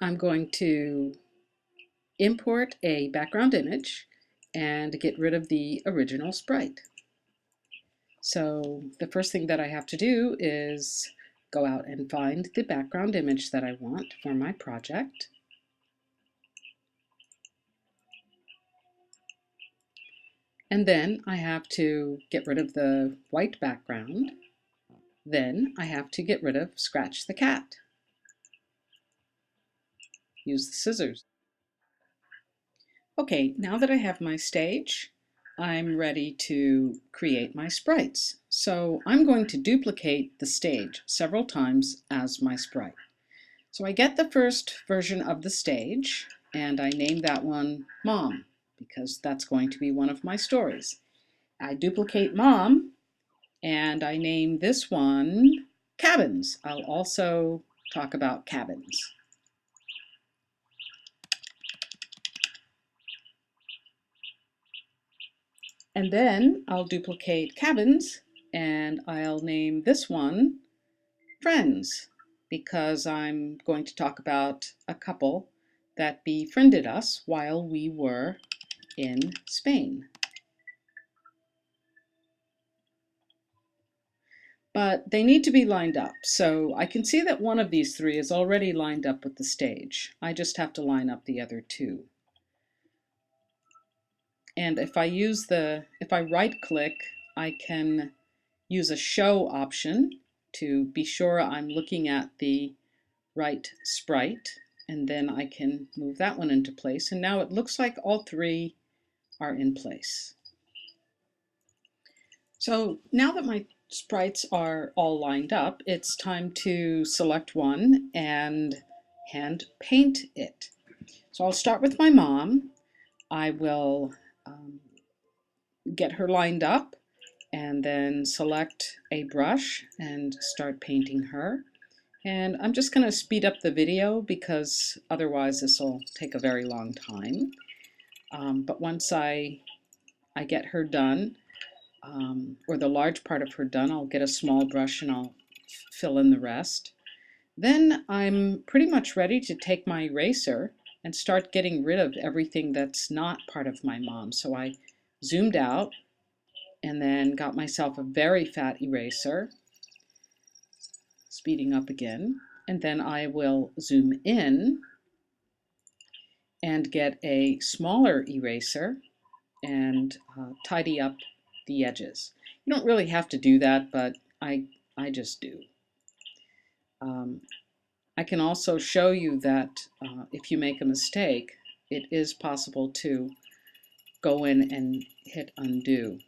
I'm going to import a background image and get rid of the original sprite. So the first thing that I have to do is go out and find the background image that I want for my project. And then I have to get rid of the white background. Then I have to get rid of Scratch the Cat. Use the scissors. Okay, now that I have my stage, I'm ready to create my sprites. So I'm going to duplicate the stage several times as my sprite. So I get the first version of the stage and I name that one Mom because that's going to be one of my stories. I duplicate Mom and I name this one Cabins. I'll also talk about cabins. And then I'll duplicate Cabins and I'll name this one Friends because I'm going to talk about a couple that befriended us while we were in Spain. But they need to be lined up. So I can see that one of these three is already lined up with the stage. I just have to line up the other two. And if I right click, I can use a show option to be sure I'm looking at the right sprite, and then I can move that one into place. And now it looks like all three are in place. So now that my sprites are all lined up, it's time to select one and hand paint it. So I'll start with my mom. I will get her lined up and then select a brush and start painting her. And I'm just going to speed up the video because otherwise this will take a very long time. But once I get her done, or the large part of her done, I'll get a small brush and I'll fill in the rest. Then I'm pretty much ready to take my eraser and start getting rid of everything that's not part of my mom. So I zoomed out and then got myself a very fat eraser, speeding up again, and then I will zoom in and get a smaller eraser and tidy up the edges. You don't really have to do that, but I just do. I can also show you that if you make a mistake, it is possible to go in and hit undo.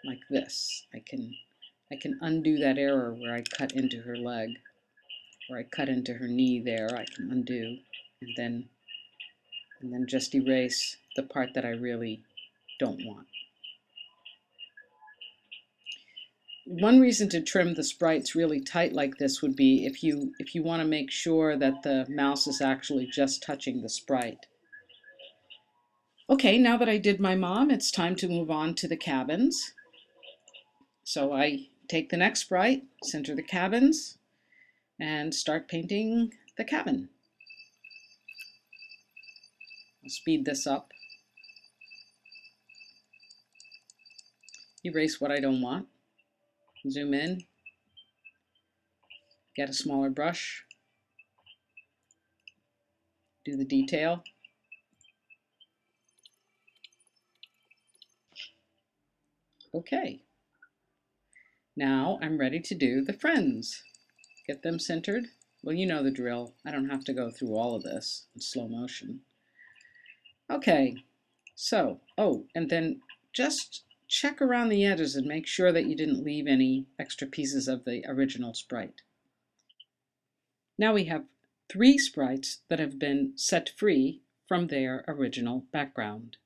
Like this. I can undo that error where I cut into her leg, or I cut into her knee there. I can undo, and then just erase the part that I really don't want. One reason to trim the sprites really tight like this would be if you want to make sure that the mouse is actually just touching the sprite. Okay, now that I did my mom, it's time to move on to the cabins. So I take the next sprite, center the cabins, and start painting the cabin. I'll speed this up. Erase what I don't want. Zoom in. Get a smaller brush. Do the detail. Okay. Now I'm ready to do the friends. Get them centered. Well, you know the drill. I don't have to go through all of this in slow motion. Okay, so, and then just check around the edges and make sure that you didn't leave any extra pieces of the original sprite. Now we have 3 sprites that have been set free from their original background.